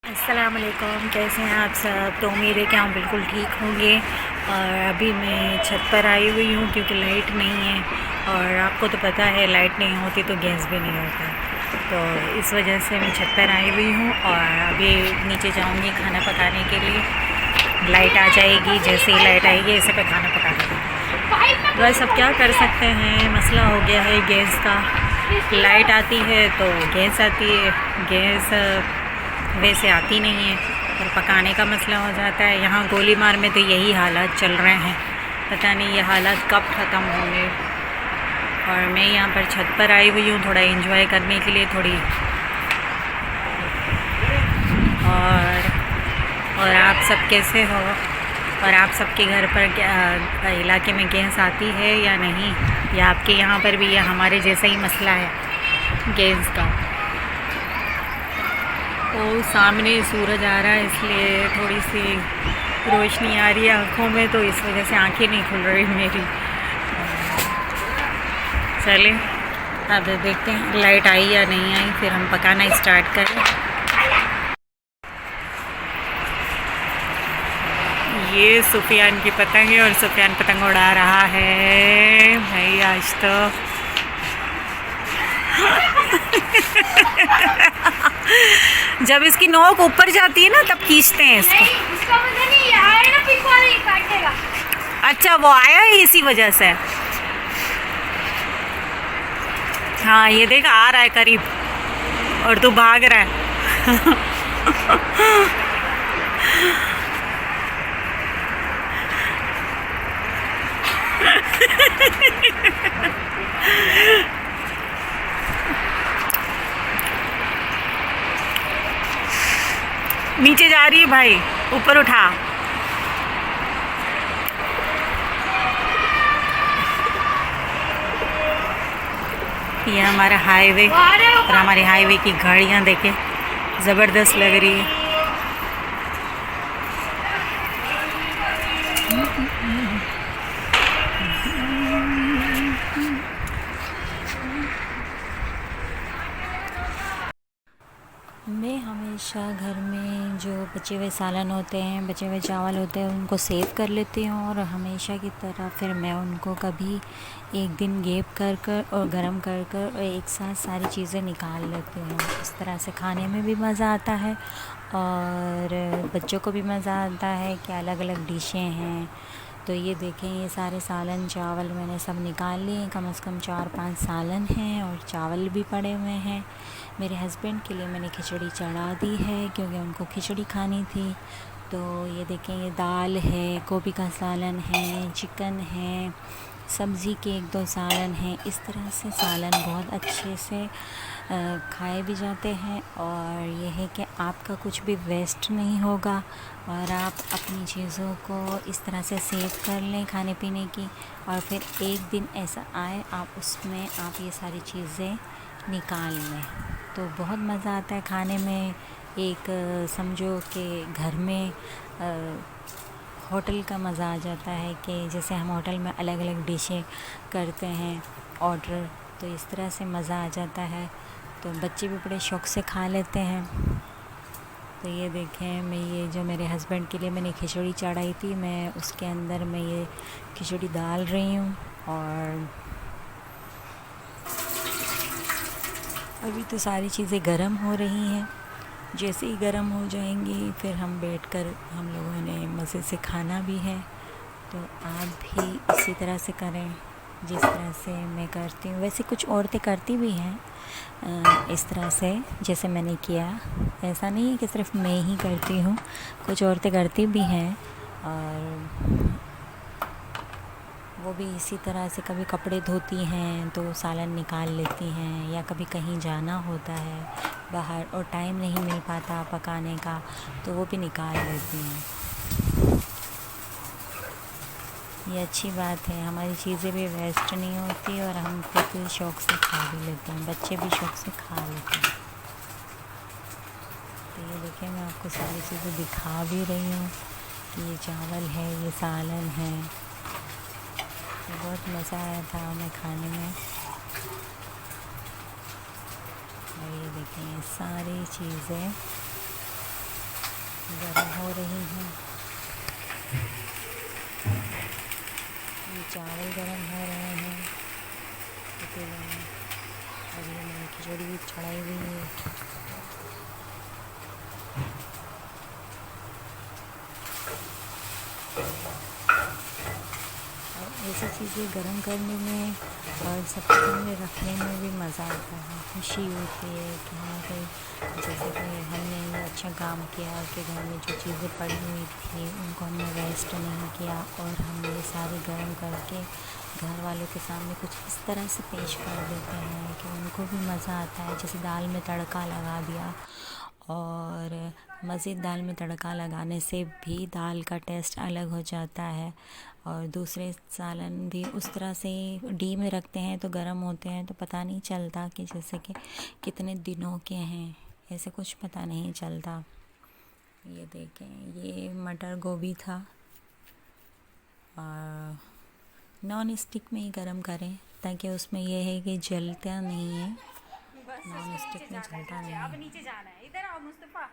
अस्सलाम वालेकुम, कैसे हैं आप सब। तो उम्मीद है कि हम बिल्कुल ठीक होंगे। और अभी मैं छत पर आई हुई हूँ क्योंकि लाइट नहीं है, और आपको तो पता है लाइट नहीं होती तो गैस भी नहीं होता। तो इस वजह से मैं छत पर आई हुई हूँ और अभी नीचे जाऊँगी खाना पकाने के लिए। लाइट आ जाएगी, जैसे ही लाइट आएगी ऐसे पे खाना पका देंगे। बस अब क्या कर सकते हैं, मसला हो गया है गैस का। लाइट आती है तो गैस आती है, गैस वैसे आती नहीं है और पकाने का मसला हो जाता है। यहाँ गोलीमार में तो यही हालात चल रहे हैं, पता नहीं ये हालात कब ख़त्म होंगे। और मैं यहाँ पर छत पर आई हुई हूँ थोड़ा एंजॉय करने के लिए, थोड़ी। और आप सब कैसे हो, और आप सबके घर पर इलाके में गैस आती है या नहीं, या आपके यहाँ पर भी ये हमारे जैसा ही मसला है गैस का। तो सामने सूरज आ रहा है इसलिए थोड़ी सी रोशनी आ रही है आँखों में, तो इस वजह से आंखें नहीं खुल रही मेरी। चले अब देखते हैं लाइट आई या नहीं आई, फिर हम पकाना स्टार्ट करें। ये सुफियान की पतंग है और सुफियान पतंग उड़ा रहा है भाई आज तो। जब इसकी नोक ऊपर जाती है ना तब खींचते हैं इसको। इसका मतलब नहीं आया ना, पिक वाले ही काटेगा। अच्छा, वो आया है इसी वजह से। हाँ, ये देख आ रहा है करीब और तू भाग रहा है। नीचे जा रही है भाई, ऊपर उठा। ये हमारा हाईवे, और हमारे हाईवे की गाड़ियाँ देखें ज़बरदस्त लग रही है। मैं हमेशा घर में जो बचे हुए सालन होते हैं, बचे हुए चावल होते हैं, उनको सेव कर लेती हूँ, और हमेशा की तरह फिर मैं उनको कभी एक दिन गैप कर कर और गरम कर कर और एक साथ सारी चीज़ें निकाल लेती हूँ। इस तरह से खाने में भी मज़ा आता है और बच्चों को भी मज़ा आता है कि अलग अलग डिशें हैं। तो ये देखें, ये सारे सालन चावल मैंने सब निकाल लिए। कम से कम 4-5 सालन हैं और चावल भी पड़े हुए हैं। मेरे हस्बैंड के लिए मैंने खिचड़ी चढ़ा दी है क्योंकि उनको खिचड़ी खानी थी। तो ये देखें, ये दाल है, गोभी का सालन है, चिकन है, सब्ज़ी के 1-2 सालन हैं। इस तरह से सालन बहुत अच्छे से खाए भी जाते हैं, और ये है कि आपका कुछ भी वेस्ट नहीं होगा और आप अपनी चीज़ों को इस तरह से सेव कर लें खाने पीने की। और फिर एक दिन ऐसा आए आप उसमें आप ये सारी चीज़ें निकाल लें, तो बहुत मज़ा आता है खाने में। एक समझो कि घर में होटल का मज़ा आ जाता है कि जैसे हम होटल में अलग अलग डिशें करते हैं ऑर्डर, तो इस तरह से मज़ा आ जाता है। तो बच्चे भी बड़े शौक़ से खा लेते हैं। तो ये देखें, मैं ये जो मेरे हस्बैंड के लिए मैंने खिचड़ी चढ़ाई थी, मैं उसके अंदर मैं ये खिचड़ी डाल रही हूँ। और अभी तो सारी चीज़ें गर्म हो रही हैं, जैसे ही गर्म हो जाएंगी फिर हम बैठकर हम लोगों ने मज़े से खाना भी है। तो आप भी इसी तरह से करें जिस तरह से मैं करती हूँ। वैसे कुछ औरतें करती भी हैं इस तरह से जैसे मैंने किया। ऐसा नहीं है कि सिर्फ मैं ही करती हूँ, कुछ औरतें करती भी हैं। और वो भी इसी तरह से कभी कपड़े धोती हैं तो सालन निकाल लेती हैं, या कभी कहीं जाना होता है बाहर और टाइम नहीं मिल पाता पकाने का तो वो भी निकाल लेती हैं। ये अच्छी बात है, हमारी चीज़ें भी वेस्ट नहीं होती और हम खुद भी शौक़ से खा भी लेते हैं, बच्चे भी शौक़ से खा लेते हैं। तो ये देखिए, मैं आपको सारी चीज़ें दिखा भी रही हूँ कि ये चावल है, ये सालन है। तो बहुत मज़ा आया था हमें खाने में। और ये देखें, ये सारी चीज़ें हो रही हैं। ये चावल गरम हो रहे हैं पतीले में और ये मैंने खिचड़ी भी चढ़ाई हुई है। और ऐसी चीज़ें गरम करने में और सबके सामने रखने में भी मज़ा आता है, खुशी होती है कि हाँ भाई जैसे कि हमने ये अच्छा काम किया कि घर में जो चीज़ें पड़ी हुई थी उनको हमने वेस्ट नहीं किया और हम ये सारे गरम करके घर वालों के सामने कुछ इस तरह से पेश कर देते हैं कि उनको भी मज़ा आता है। जैसे दाल में तड़का लगा दिया, और मज़ीद दाल में तड़का लगाने से भी दाल का टेस्ट अलग हो जाता है। और दूसरे सालन भी उस तरह से डी में रखते हैं तो गर्म होते हैं तो पता नहीं चलता कि जैसे कि कितने दिनों के हैं, ऐसे कुछ पता नहीं चलता। ये देखें, ये मटर गोभी था। और नॉन स्टिक में ही गरम करें ताकि उसमें यह है कि जलता नहीं है, नॉन स्टिक में जलता नहीं है। अब नीचे जाना है, इधर आओ मुस्तफा।